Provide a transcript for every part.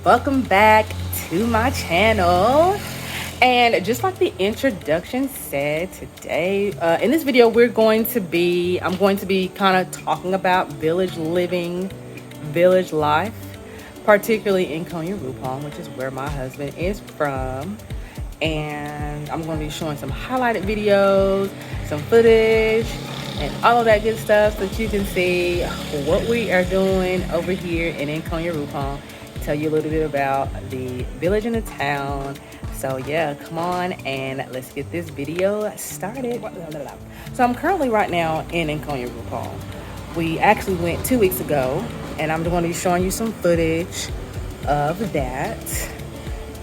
welcome back to my channel. And just like the introduction said, today in this video I'm going to be kind of talking about village living, village life, particularly in Nkonya Wurupong, which is where my husband is from. And I'm going to be showing some highlighted videos, some footage, and all of that good stuff so that you can see what we are doing over here in Nkonya Wurupong. Tell you a little bit about the village and the town. So yeah, come on and let's get this video started. So I'm currently right now in Nkonya Wurupong. We actually went 2 weeks ago, and I'm going to be showing you some footage of that.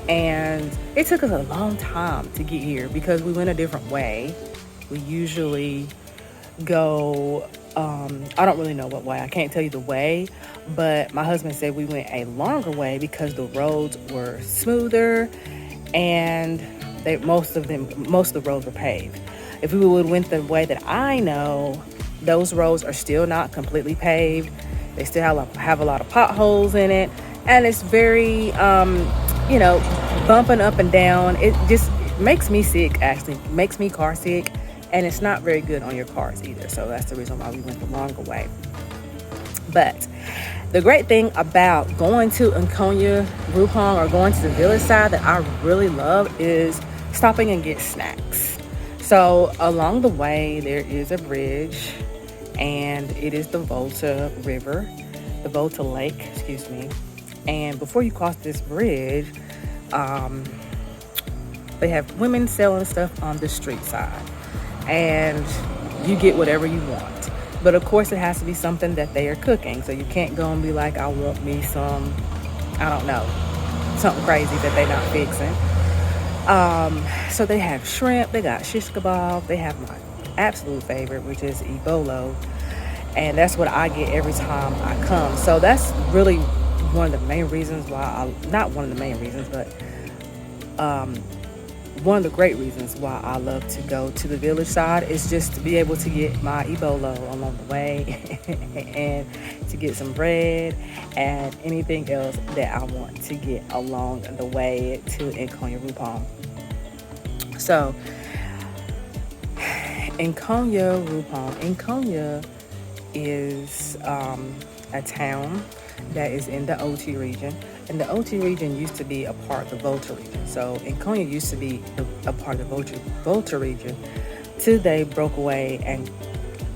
And it took us a long time to get here because we went a different way. We usually go, I don't really know what way. I can't tell you the way, but my husband said we went a longer way because the roads were smoother and most of the roads were paved. If we would went the way that I know, those roads are still not completely paved. They still have a lot of potholes in it, and it's very bumping up and down. It just makes me sick, actually. It makes me car sick, and it's not very good on your cars either. So that's the reason why we went the longer way. But the great thing about going to Nkonya Wurupong or going to the village side that I really love is stopping and get snacks. So along the way there is a bridge, and it is the Volta River, the Volta Lake, excuse me. And before you cross this bridge, they have women selling stuff on the street side, and you get whatever you want. But of course, it has to be something that they are cooking. So you can't go and be like, I want me some, I don't know, something crazy that they're not fixing. So they have shrimp, they got shish kebab, they have my absolute favorite, which is Ebolo. And that's what I get every time I come. So that's really one of the main reasons why not one of the main reasons, but one of the great reasons why I love to go to the village side is just to be able to get my Ebolo along the way and to get some bread and anything else that I want to get along the way to Nkonya Wurupong. So Nkonya Wurupong, Nkonya is a town that is in the OT region, and the OT region used to be a part of the Volta region. So Nkonya used to be a part of the Volta region till they broke away and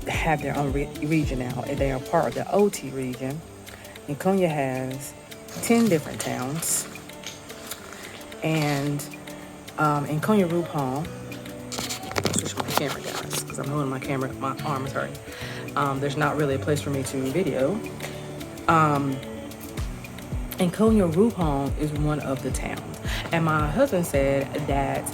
have their own region now, and they are part of the OT region. Nkonya has 10 different towns, and Nkonya Wurupong, switch my camera, guys, because I'm holding my camera, my arm is hurting. There's not really a place for me to video. Nkonya Wurupong is one of the towns, and my husband said that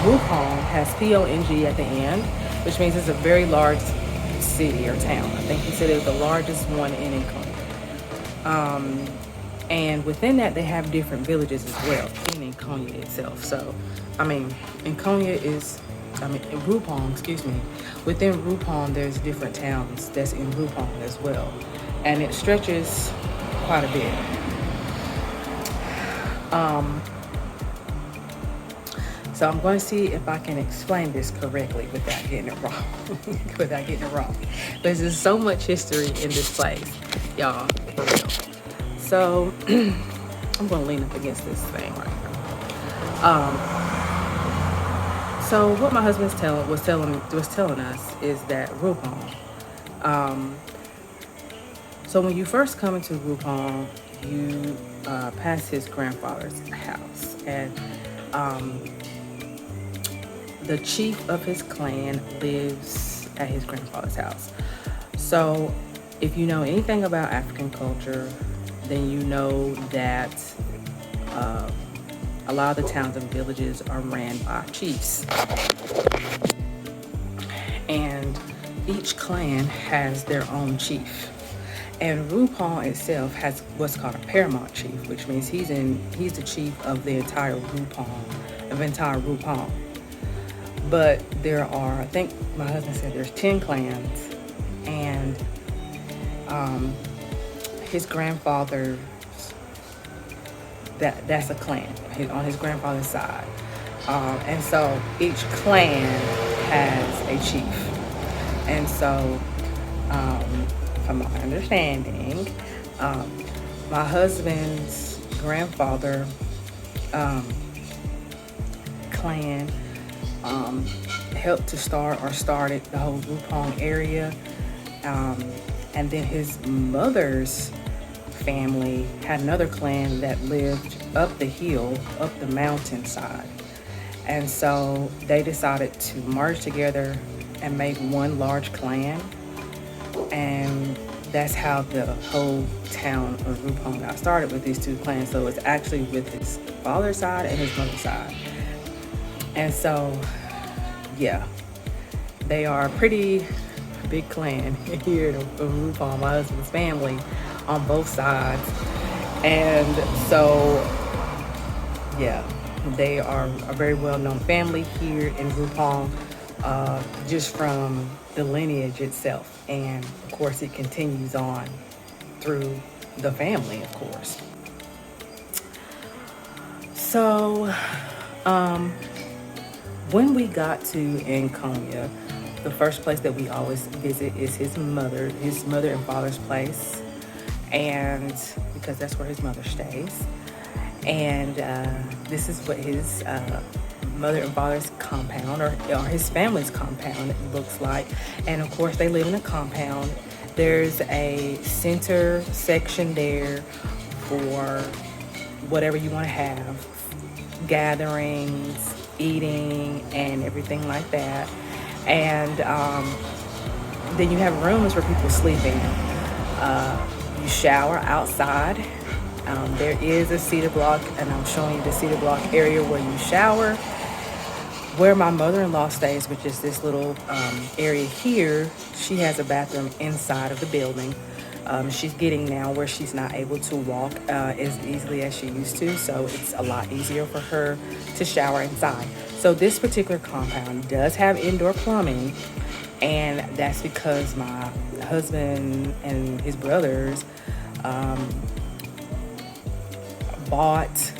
Wurupong has P-O-N-G at the end, which means it's a very large city or town. I think he said it was the largest one in Nkonya. And within that, they have different villages as well in Nkonya itself. So, Wurupong, excuse me. Within Wurupong, there's different towns that's in Wurupong as well. And it stretches quite a bit. So I'm going to see if I can explain this correctly without getting it wrong. There's just so much history in this place, y'all, for real. So I'm going to lean up against this thing right here. So what my husband was telling us is that Wurupong. So when you first come into Wurupong, you pass his grandfather's house, and the chief of his clan lives at his grandfather's house. So if you know anything about African culture, then you know that a lot of the towns and villages are ran by chiefs, and each clan has their own chief. And Wurupong itself has what's called a paramount chief, which means he's the chief of the entire Wurupong. But there are, I think my husband said there's 10 clans, and his grandfather, that's a clan on his grandfather's side. And so each clan has a chief. And so, from my understanding, um, my husband's grandfather clan helped to start or started the whole Wurupong area. And then his mother's family had another clan that lived up the hill, up the mountainside. And so they decided to merge together and make one large clan. And that's how the whole town of Wurupong got started, with these two clans. So it's actually with his father's side and his mother's side. And so, yeah, they are a pretty big clan here of Wurupong, my husband's family, on both sides. And so, yeah, they are a very well-known family here in Wurupong, just from the lineage itself. And of course, it continues on through the family, of course. So, when we got to Nkonya, the first place that we always visit is his mother and father's place, and because that's where his mother stays. And this is what his mother and father's compound, or his family's compound, looks like. And of course, they live in a compound. There's a center section there for whatever you want to have, gatherings, eating, and everything like that. And then you have rooms where people sleep in. You shower outside. There is a cedar block, and I'm showing you the cedar block area where you shower. Where my mother-in-law stays, which is this little area here, she has a bathroom inside of the building. She's getting now where she's not able to walk as easily as she used to, so it's a lot easier for her to shower inside. So this particular compound does have indoor plumbing, and that's because my husband and his brothers bought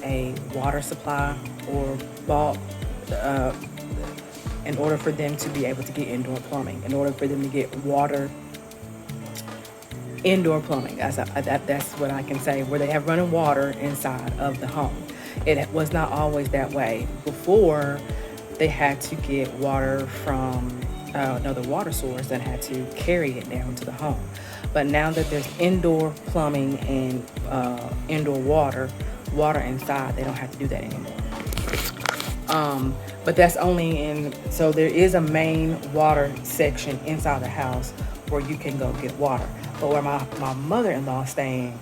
a water supply, or bought in order for them to be able to get indoor plumbing, in order for them to get indoor plumbing. That's what I can say, where they have running water inside of the home. It was not always that way. Before, they had to get water from another water source and had to carry it down to the home. But now that there's indoor plumbing and indoor water inside, they don't have to do that anymore. But that's only so there is a main water section inside the house where you can go get water. But where my mother-in-law is staying,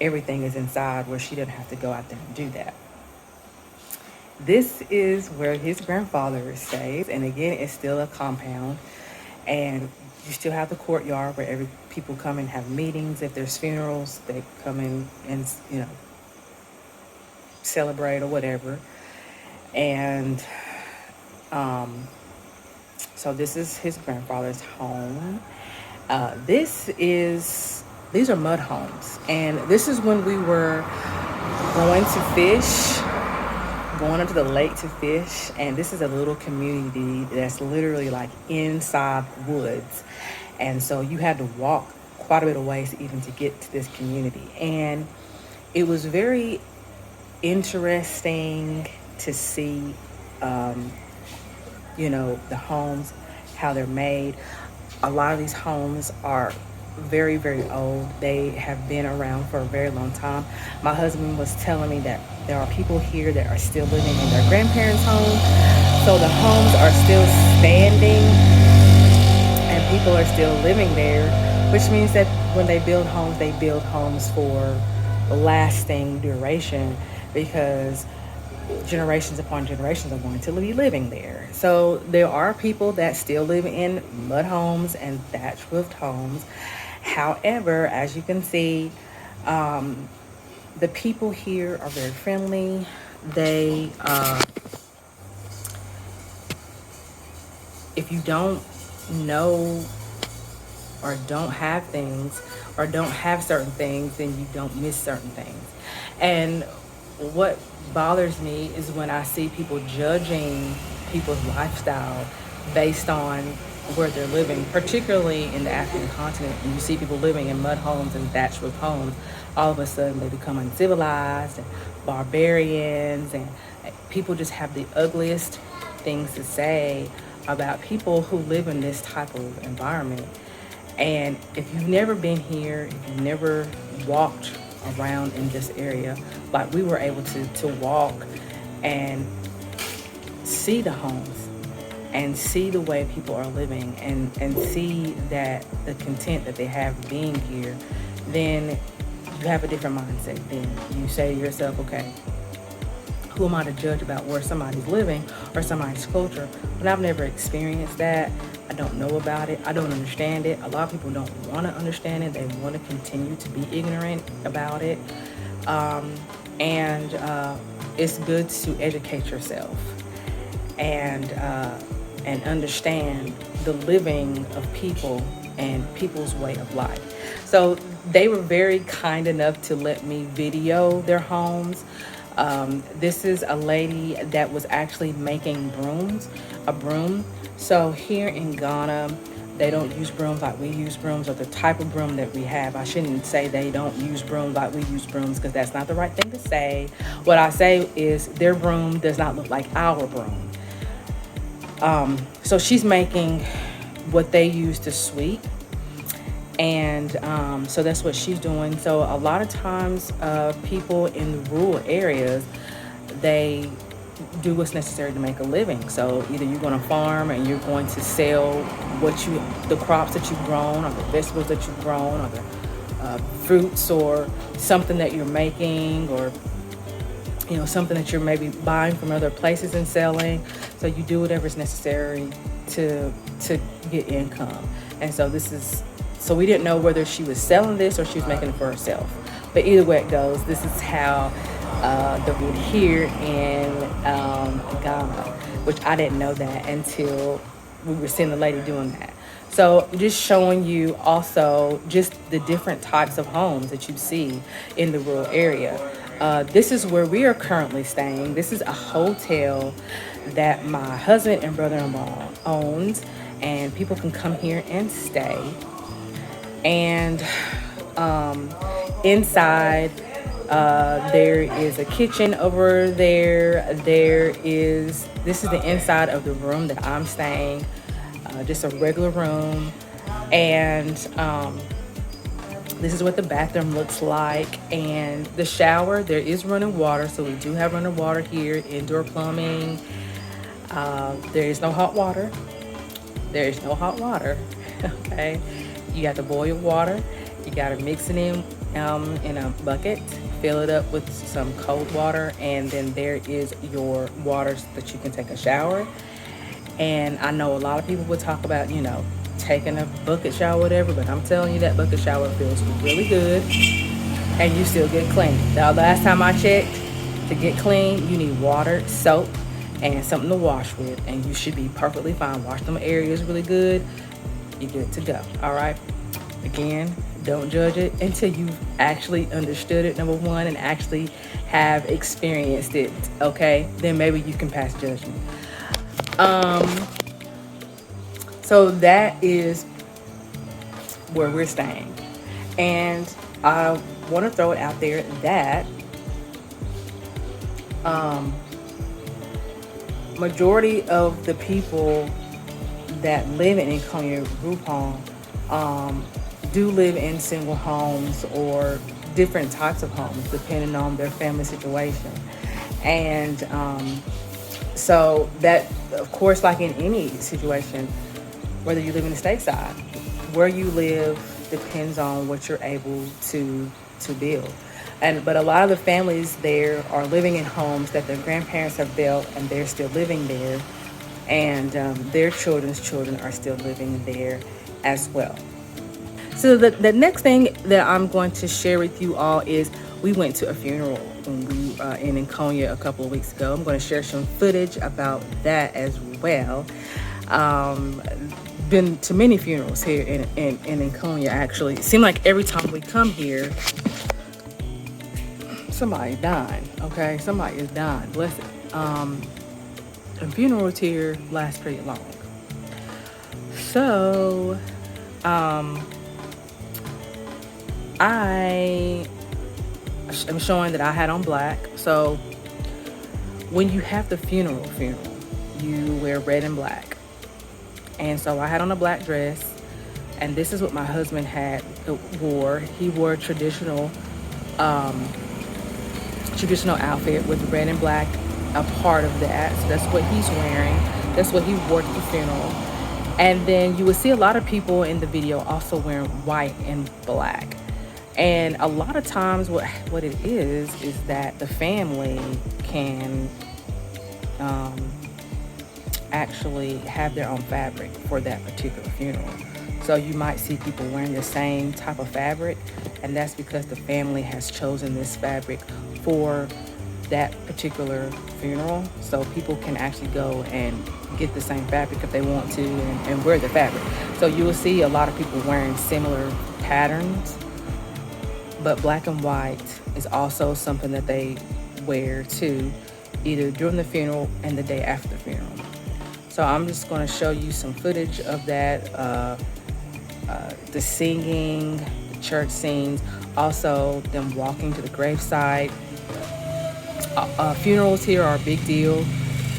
everything is inside where she doesn't have to go out there and do that. This is where his grandfather stays, and again, it's still a compound, and you still have the courtyard where people come and have meetings. If there's funerals, they come in and celebrate or whatever. And so this is his grandfather's home. These are mud homes, and this is when we were going to fish, going up to the lake to fish. And this is a little community that's literally like inside woods, and so you had to walk quite a bit of ways even to get to this community. And it was very interesting to see the homes, how they're made. A lot of these homes are very, very old. They have been around for a very long time. My husband was telling me that there are people here that are still living in their grandparents' home. So the homes are still standing and people are still living there, which means that when they build homes for lasting duration, because generations upon generations are going to be living there. So there are people that still live in mud homes and thatch roofed homes. However, as you can see, the people here are very friendly. They, if you don't know or don't have things or don't have certain things, then you don't miss certain things. And what bothers me is when I see people judging people's lifestyle based on where they're living, particularly in the African continent. And you see people living in mud homes and thatched roof homes. All of a sudden, they become uncivilized and barbarians, and people just have the ugliest things to say about people who live in this type of environment. And if you've never been here, if you've never walked around in this area, like we were able to walk and see the homes and see the way people are living, and see that the content that they have being here, then you have a different mindset. Then you say to yourself, okay, who am I to judge about where somebody's living or somebody's culture? But I've never experienced that. I don't know about it. I don't understand it. A lot of people don't want to understand it. They want to continue to be ignorant about it. And it's good to educate yourself and understand the living of people and people's way of life. So they were very kind enough to let me video their homes. This is a lady that was actually making a broom. So here in Ghana, they don't use brooms like we use brooms, or the type of broom that we have. I shouldn't say they don't use brooms like we use brooms, because that's not the right thing to say. What I say is their broom does not look like our broom. So she's making what they use to sweep. And so that's what she's doing. So a lot of times people in the rural areas, they do what's necessary to make a living. So either you're going to farm and you're going to sell the crops that you've grown, or the vegetables that you've grown, or the fruits, or something that you're making, or something that you're maybe buying from other places and selling. So you do whatever is necessary to get income. And so we didn't know whether she was selling this or she was making it for herself. But either way it goes, this is how the food here in Ghana, which I didn't know that until we were seeing the lady doing that. So just showing you also just the different types of homes that you see in the rural area. This is where we are currently staying. This is a hotel that my husband and brother-in-law owns, and people can come here and stay. And inside, there is a kitchen over there. This is the inside of the room that I'm staying, just a regular room. And this is what the bathroom looks like. And the shower, there is running water. So we do have running water here, indoor plumbing. There is no hot water. Okay. You got to boil your water. You got to mix it in a bucket, fill it up with some cold water, and then there is your water so that you can take a shower. And I know a lot of people would talk about, taking a bucket shower, whatever, but I'm telling you that bucket shower feels really good, and you still get clean. The last time I checked, to get clean, you need water, soap, and something to wash with, and you should be perfectly fine. Wash them areas really good. You're good to go. All right. Again, don't judge it until you've actually understood it, number one, and actually have experienced it. Okay. Then maybe you can pass judgment. So that is where we're staying, and I want to throw it out there that majority of the people that live in Nkonya Wurupong do live in single homes or different types of homes depending on their family situation. And so that, of course, like in any situation, whether you live in the stateside, where you live depends on what you're able to build. But a lot of the families there are living in homes that their grandparents have built, and they're still living there. And their children's children are still living there as well. So the next thing that I'm going to share with you all is we went to a funeral in Nkonya a couple of weeks ago. I'm going to share some footage about that as well. been to many funerals here in Nkonya. Actually, it seemed like every time we come here, somebody's dying. Okay, somebody is dying. Bless it. And funerals here last pretty long. So, I am showing that I had on black. So, when you have the funeral, you wear red and black. And so I had on a black dress, and this is what my husband wore. He wore a traditional outfit with red and black, a part of that. So that's what he's wearing. That's what he wore to the funeral. And then you will see a lot of people in the video also wearing white and black. And a lot of times what it is that the family can actually have their own fabric for that particular funeral. So you might see people wearing the same type of fabric, and that's because the family has chosen this fabric for that particular funeral. So people can actually go and get the same fabric if they want to and wear the fabric. So you will see a lot of people wearing similar patterns, but black and white is also something that they wear too, either during the funeral and the day after the funeral. So I'm just going to show you some footage of that, the singing, the church scenes, also them walking to the gravesite. Funerals here are a big deal.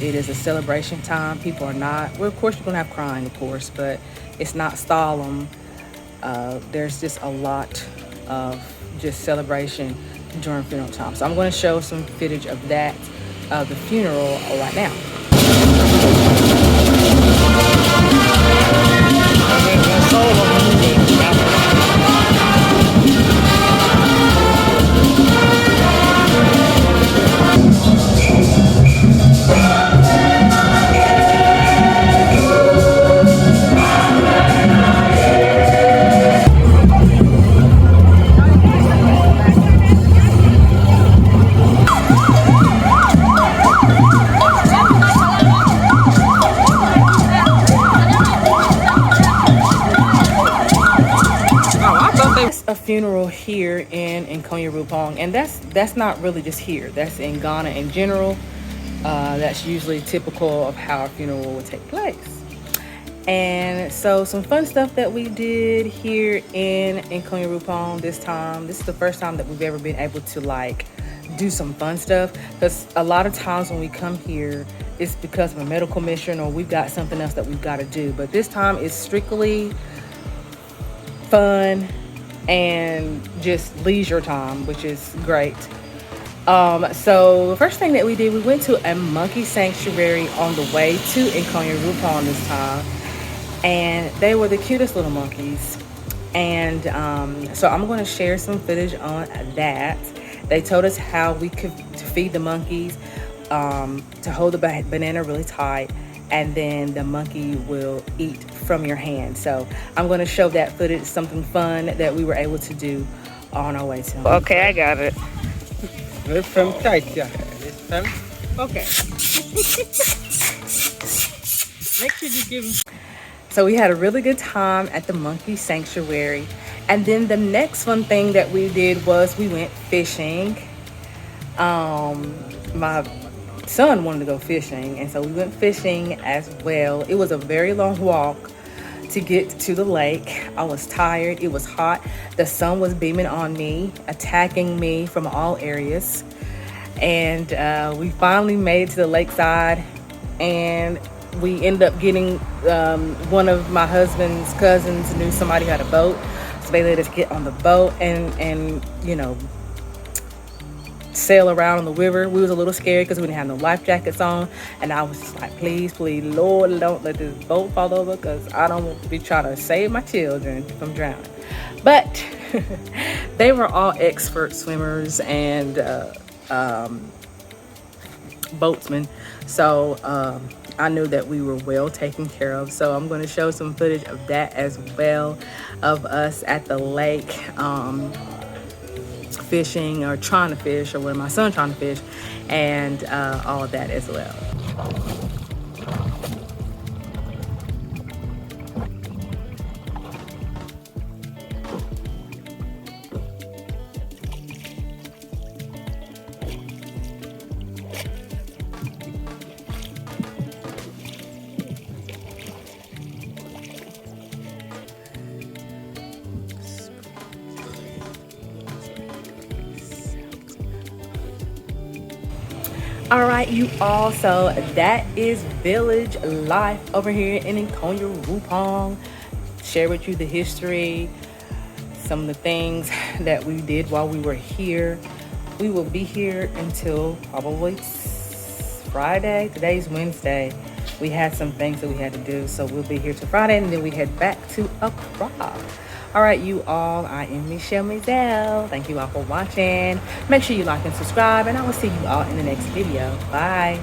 It is a celebration time. People are not, well, of course you're going to have crying, of course, but it's not solemn. There's just a lot of just celebration during funeral time. So I'm going to show some footage of that, the funeral right now. A funeral here in Nkonya Wurupong, and that's not really just here, that's in Ghana in general. That's usually typical of how a funeral would take place. And so some fun stuff that we did here in Nkonya Wurupong this time. This is the first time that we've ever been able to like do some fun stuff, because a lot of times when we come here it's because of a medical mission or we've got something else that we've got to do, but this time it's strictly fun and just leisure time, which is great. So the first thing that we did, we went to a monkey sanctuary on the way to Nkonya Wurupong this time, and they were the cutest little monkeys. And so I'm going to share some footage on that. They told us how we could to feed the monkeys, to hold the banana really tight, and then the monkey will eat from your hand. So I'm going to show that footage, something fun that we were able to do on our way to. Okay, I got it. From tight, yeah. Okay. Make sure you give him. So we had a really good time at the monkey sanctuary. And then the next fun thing that we did was we went fishing. My son wanted to go fishing, and so we went fishing as well. It was a very long walk to get to the lake. I was tired. It was hot. The sun was beaming on me, attacking me from all areas. And we finally made it to the lakeside, and we ended up getting one of my husband's cousins knew somebody who had a boat, so they let us get on the boat and you know, sail around on the river. We was a little scared because we didn't have no life jackets on, and I was just like, please Lord, don't let this boat fall over, because I don't want to be trying to save my children from drowning. But they were all expert swimmers and boatsmen, so I knew that we were well taken care of. So I'm going to show some footage of that as well, of us at the lake fishing, or trying to fish, or with my son trying to fish, and all of that as well. All right, you all. So that is village life over here in Nkonya, Wurupong. Share with you the history, some of the things that we did while we were here. We will be here until probably Friday. Today's Wednesday. We had some things that we had to do, so we'll be here till Friday, and then we head back to Accra. All right, you all, I am Mazelleغ. Thank you all for watching. Make sure you like and subscribe, and I will see you all in the next video. Bye.